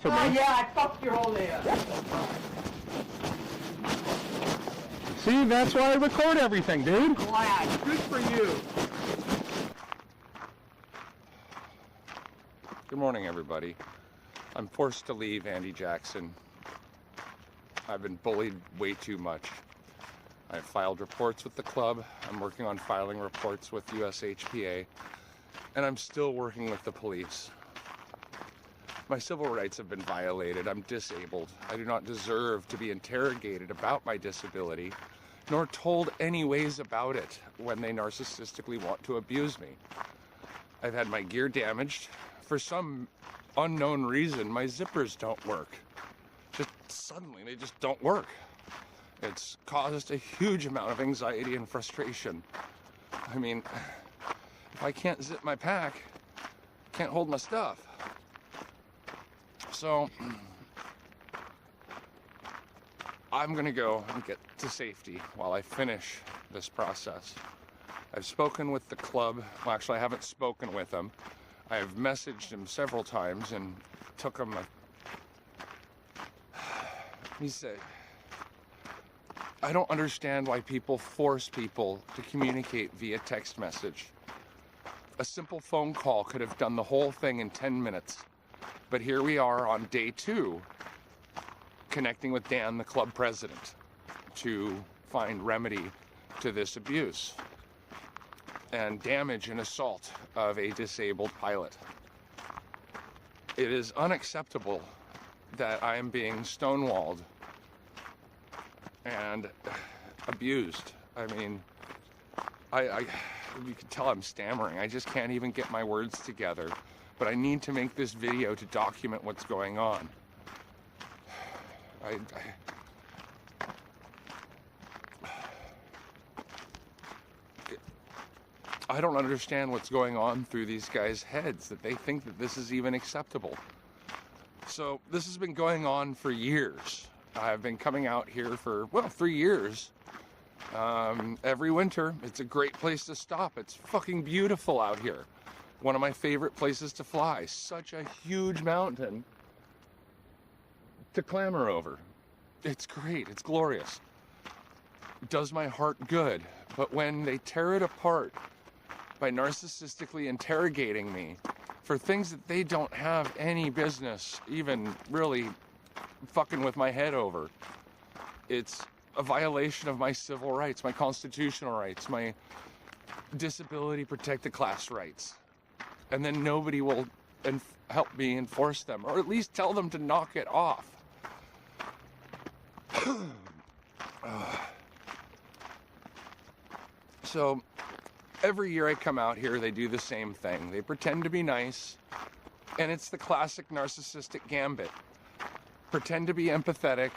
for me. Oh yeah, I fucked your whole day up. See, that's why I record everything, dude. Glad. Good for you. Good morning, everybody. I'm forced to leave Andy Jackson. I've been bullied way too much. I've filed reports with the club. I'm working on filing reports with USHPA. And I'm still working with the police. My civil rights have been violated. I'm disabled. I do not deserve to be interrogated about my disability, nor told any ways about it when they narcissistically want to abuse me. I've had my gear damaged. For some unknown reason, my zippers don't work. Just suddenly, they just don't work. It's caused a huge amount of anxiety and frustration. I mean, if I can't zip my pack, I can't hold my stuff. So, I'm gonna go and get to safety while I finish this process. I've spoken with the club. Well, actually, I haven't spoken with them. I've messaged him several times and took him he said, I don't understand why people force people to communicate via text message. A simple phone call could have done the whole thing in 10 minutes. But here we are on day 2, connecting with Dan, the club president, to find remedy to this abuse and damage and assault of a disabled pilot. It is unacceptable that I am being stonewalled and abused. I mean, you can tell I'm stammering. I just can't even get my words together. But I need to make this video to document what's going on. I don't understand what's going on through these guys' heads, that they think that this is even acceptable. So this has been going on for years. I've been coming out here for, 3 years. Every winter. It's a great place to stop. It's fucking beautiful out here. One of my favorite places to fly. Such a huge mountain to clamber over. It's great. It's glorious. It does my heart good. But when they tear it apart by narcissistically interrogating me for things that they don't have any business even really fucking with my head over, it's a violation of my civil rights, my constitutional rights, my disability protected class rights. And then nobody will help me enforce them, or at least tell them to knock it off. So every year I come out here, they do the same thing. They pretend to be nice, and it's the classic narcissistic gambit. Pretend to be empathetic,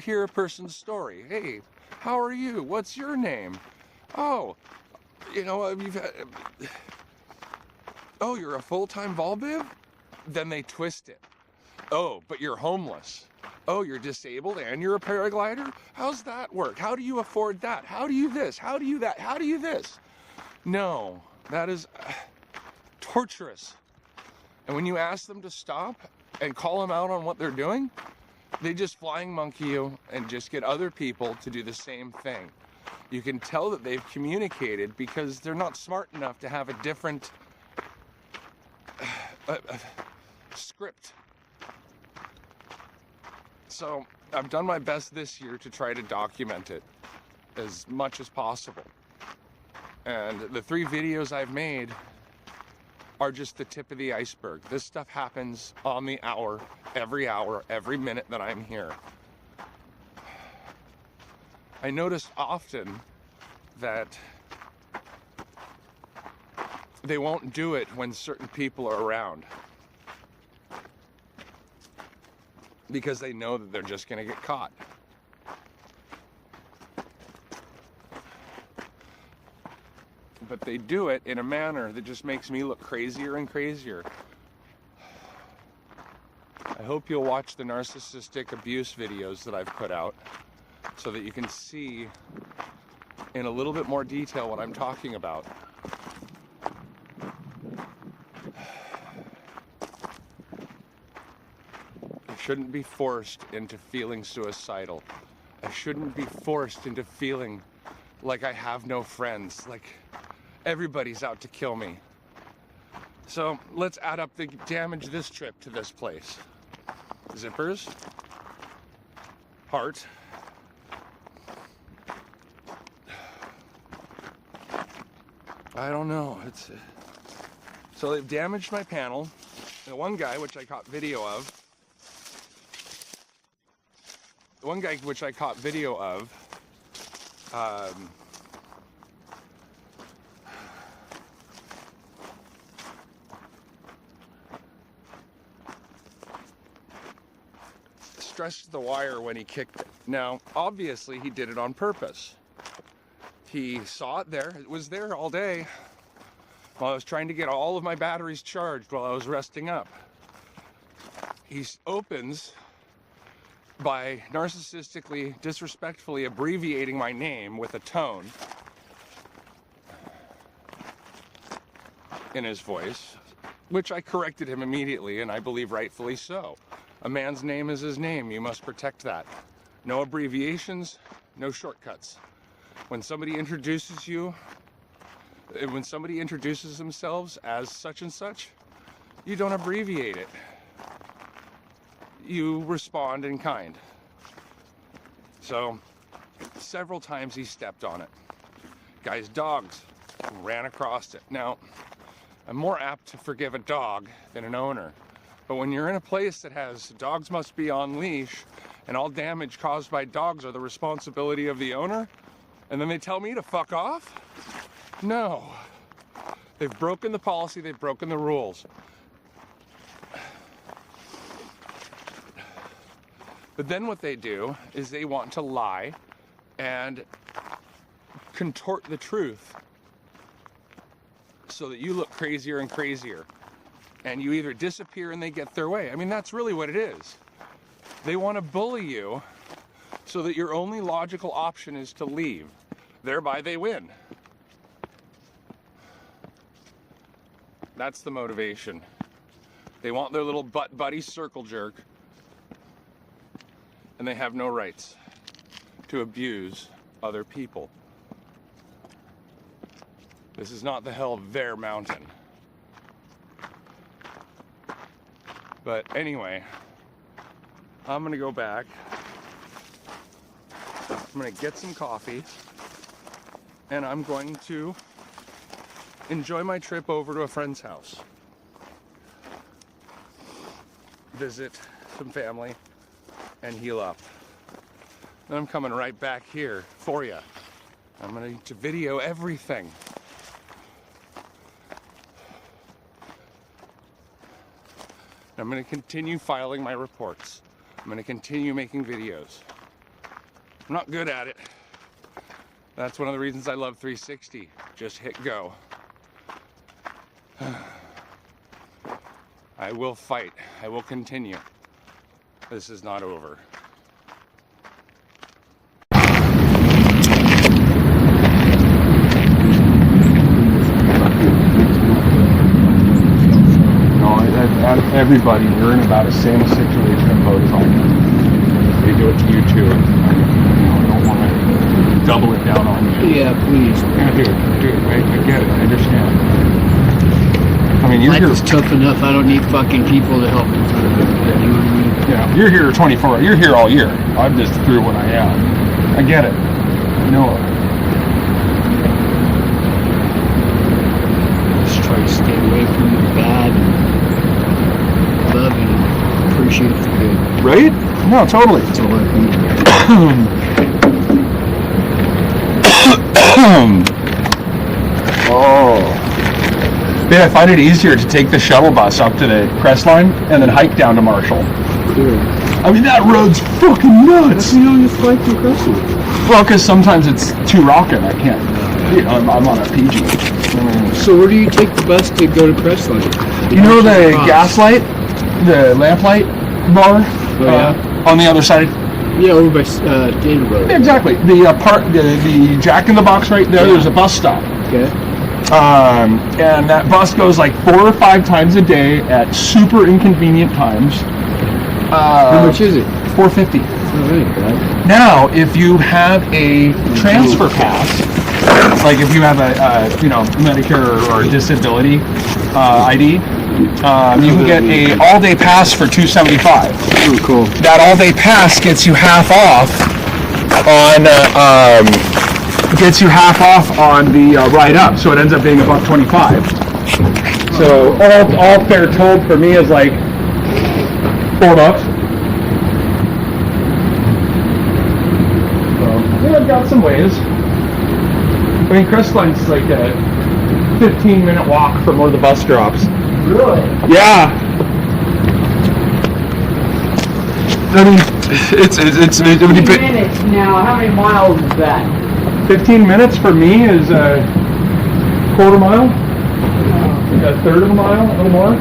hear a person's story. Hey, how are you? What's your name? Oh, oh, you're a full-time Volbiv? Then they twist it. Oh, but you're homeless. Oh, you're disabled and you're a paraglider? How's that work? How do you afford that? How do you this? How do you that? How do you this? No, that is torturous. And when you ask them to stop and call them out on what they're doing, they just flying monkey you and just get other people to do the same thing. You can tell that they've communicated because they're not smart enough to have a different script. So I've done my best this year to try to document it as much as possible. And the 3 videos I've made are just the tip of the iceberg. This stuff happens on the hour, every minute that I'm here. I notice often that they won't do it when certain people are around, because they know that they're just going to get caught. But they do it in a manner that just makes me look crazier and crazier. I hope you'll watch the narcissistic abuse videos that I've put out so that you can see in a little bit more detail what I'm talking about. shouldn't be forced into feeling suicidal. I shouldn't be forced into feeling like I have no friends, like everybody's out to kill me. So let's add up the damage this trip to this place. Zippers, heart, I don't know. So they've damaged my panel. The one guy, which I caught video of, stretched the wire when he kicked it. Now, obviously, he did it on purpose. He saw it there. It was there all day while I was trying to get all of my batteries charged while I was resting up. He opens by narcissistically, disrespectfully abbreviating my name with a tone in his voice, which I corrected him immediately, and I believe rightfully so. A man's name is his name. You must protect that. No abbreviations, no shortcuts. When somebody introduces themselves as such and such, you don't abbreviate it. You respond in kind. So, several times he stepped on it. Guy's dogs ran across it. Now, I'm more apt to forgive a dog than an owner. But when you're in a place that has dogs must be on leash, and all damage caused by dogs are the responsibility of the owner, and then they tell me to fuck off? No. They've broken the policy, they've broken the rules. But then what they do is they want to lie and contort the truth so that you look crazier and crazier. And you either disappear and they get their way. I mean, that's really what it is. They want to bully you so that your only logical option is to leave. Thereby they win. That's the motivation. They want their little butt buddy circle jerk, and they have no rights to abuse other people. This is not the hell of their mountain. But anyway, I'm gonna go back. I'm gonna get some coffee, and I'm going to enjoy my trip over to a friend's house. Visit some family and heal up. Then I'm coming right back here for you. I'm going to video everything. I'm going to continue filing my reports. I'm going to continue making videos. I'm not good at it. That's one of the reasons I love 360. Just hit go. I will fight. I will continue. This is not over. Everybody, you're in about the same situation and boat as I am. They do it to you too. I don't want to double it down on you. Yeah, please. Yeah, dude, I get it. I understand. I mean, life is tough enough. I don't need fucking people to help me through it. You know what I mean? Yeah, you're here 24. You're here all year. I'm just through when I am. I get it. I know it. Just try to stay away from the bad and love and appreciate the good. Right? No, totally. That's all I need. Oh. Yeah, I find it easier to take the shuttle bus up to the crest line and then hike down to Marshall. Cool. I mean, that road's fucking nuts. That's the only flight to Crestline. Well, because sometimes it's too rocking. I can't. You know, I'm on a PG. So where do you take the bus to go to Crestline? You know the gas light, the lamplight bar on the other side? Yeah, over by Dana Road. Yeah, exactly. The Jack in the Box right there. Yeah. There's a bus stop. Okay. And that bus goes like 4 or 5 times a day at super inconvenient times. How much is it? $4.50. Alright, bud. Now, if you have a transfer pass, like if you have a Medicare or disability ID, you can get a all-day pass for $275. Oh, cool. That all-day pass gets you half off on the ride up, so it ends up being $125. So all fare told for me is like $4. So yeah, I've got some ways. I mean, Crestline's like a 15-minute walk from where the bus drops. Really? Yeah. I mean, it's 15 minutes now. How many miles is that? 15 minutes for me is a quarter mile, a third of a mile, a little more.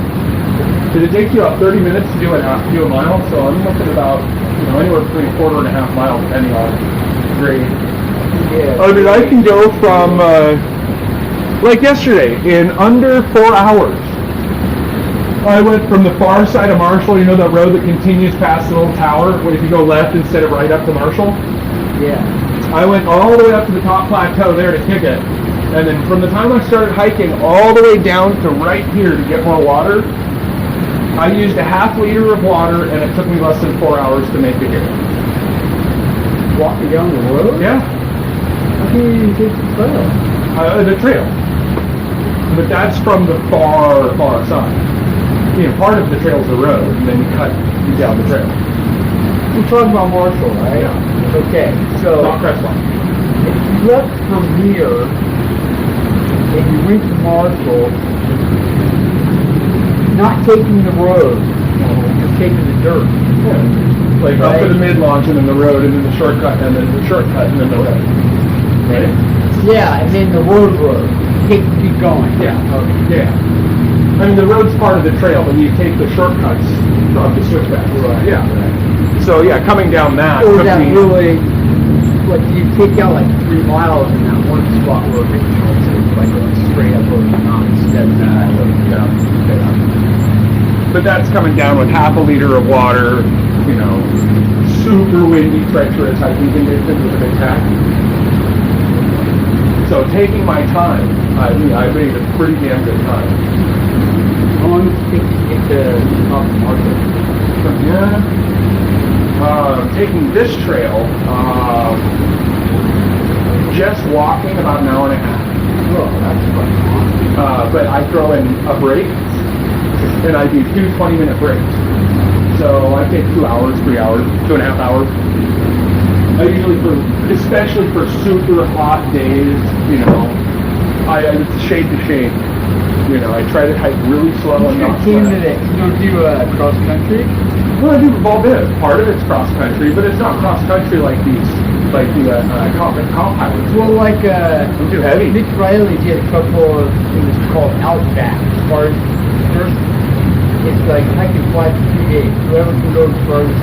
Did it take you about 30 minutes to do a mile? So I'm looking at about anywhere between a quarter and a half mile, depending on grade. Yeah. I mean, I can go from like yesterday in under 4 hours. I went from the far side of Marshall, that road that continues past the little tower, if you go left instead of right up to Marshall. Yeah. I went all the way up to the top plateau there to kick it, and then from the time I started hiking all the way down to right here to get more water, I used a half liter of water, and it took me less than 4 hours to make it here. Walking down the road? Yeah. How can you take the trail? The trail. But that's from the far, far side. Part of the trail's the road, and then you cut down the trail. We're talking about Marshall, right? Yeah. Okay, so Not Crestline. if you left from here and you went to Marshall, not taking the road, you're taking the dirt. Yeah. Like up to the mid-launch, and then the road, and then the shortcut, and then the shortcut, and then the road. Right? Yeah, and then the road. Keep going. Yeah. Okay. Yeah. I mean, the road's part of the trail, but you take the shortcuts from the switchbacks. Right. Yeah. So yeah, coming down that. Or took that me- really, like you take out like 3 miles in that one spot where it's like going straight up over the mountain instead of that. Yeah. But that's coming down with half a liter of water, super windy, treacherous hiking conditions with a big pack. So taking my time, I made a pretty damn good time. How long does it take to get to top of Marshall? From here, taking this trail, just walking about an hour and a half. Oh, that's fun. But I throw in a break, and I do 2 20-minute breaks. So I take 2 hours, 3 hours, 2.5 hours. I usually, especially for super hot days, it's shade to shade. I try to hike really slow and not 15 fast. minutes. You don't do cross country? Well, I do all this. Part of it's cross country, but it's not cross country like the comp pilots. Well, like I'm too heavy. Nick Riley did a couple of things called Outback. First, it's like hiking flight for 2 days. Whoever can go as far as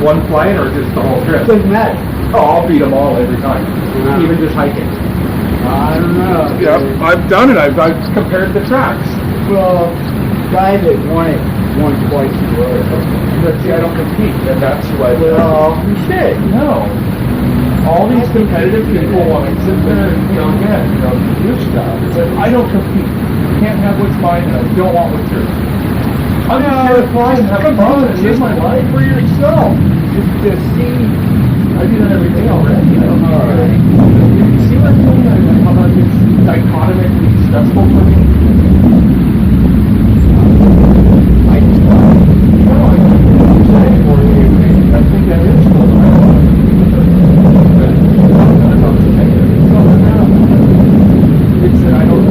One flight or just the whole trip? It doesn't matter. Oh, I'll beat them all every time, Yeah. even just hiking. I don't know. Yeah, I've done it. I've compared the tracks. Well, guy that won it won twice in a row. But see, I don't compete, and that's what. Well, you should. No. All these competitive people want to sit there and do stuff. But I don't compete. I can't have what's mine, and I don't want what's yours. I'm just here to fly and have fun and live my life. For yourself. Just to see. I do that every day already. I don't know. Alright. You see what I'm saying? How much it's dichotomically stressful for me? I just thought. No, I don't say it for you. I think that is cool. I don't want to it's that I don't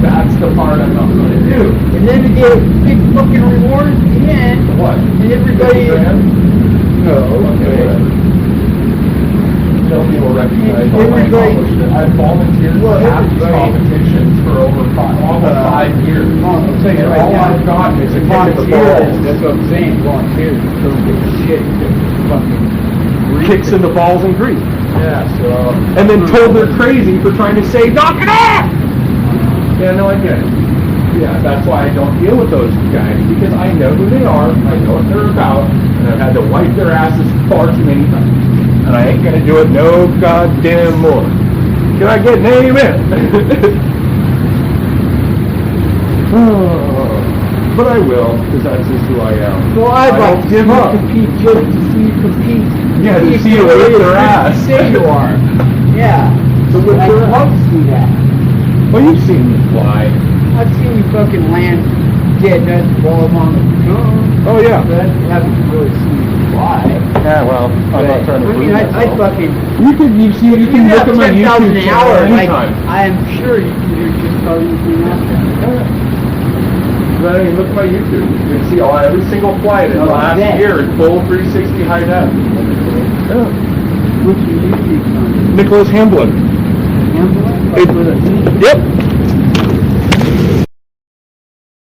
that's the part I'm not going to do. And then to get a big fucking reward at the end. What? And everybody. No. Okay. Nobody will recognize all my accomplishments. I've volunteered for half these competitions for almost 5 years. I'm saying it right All now. I've gotten is a kick in the Volunteers. balls. That's what I'm saying. Volunteers don't give a shit. Just fucking kicks in the balls and grief. Yeah, so. And then told they're crazy for trying to say, knock it off! Yeah, no, I get it. Yeah, that's why I don't deal with those guys, because I know who they are, I know what they're about, and I've had to wipe their asses far too many times. And I ain't gonna do it no goddamn more. Can I get an amen? But I will, because that's just who I am. Well, I'd like don't to give up. compete just to see you compete. Yeah, to see you whip their ass. Say you are. Yeah. To whip I'd their love ass. to see that. Well, you've seen me fly. I've seen you fucking land dead nuts while I'm on the gun. Oh, yeah. But I haven't really seen you fly. Yeah, well, I'm not trying to I prove mean, I myself. fucking... You can look at my 10,000 YouTube an channel hour, like, anytime. I am sure you can do 10,000 an hour. I mean, look at my YouTube. You can see every single flight in the last year in full 360 high def. Yeah. What's your YouTube channel? Nicholas Hamblin. Hamlet? Like with a Z? Yep.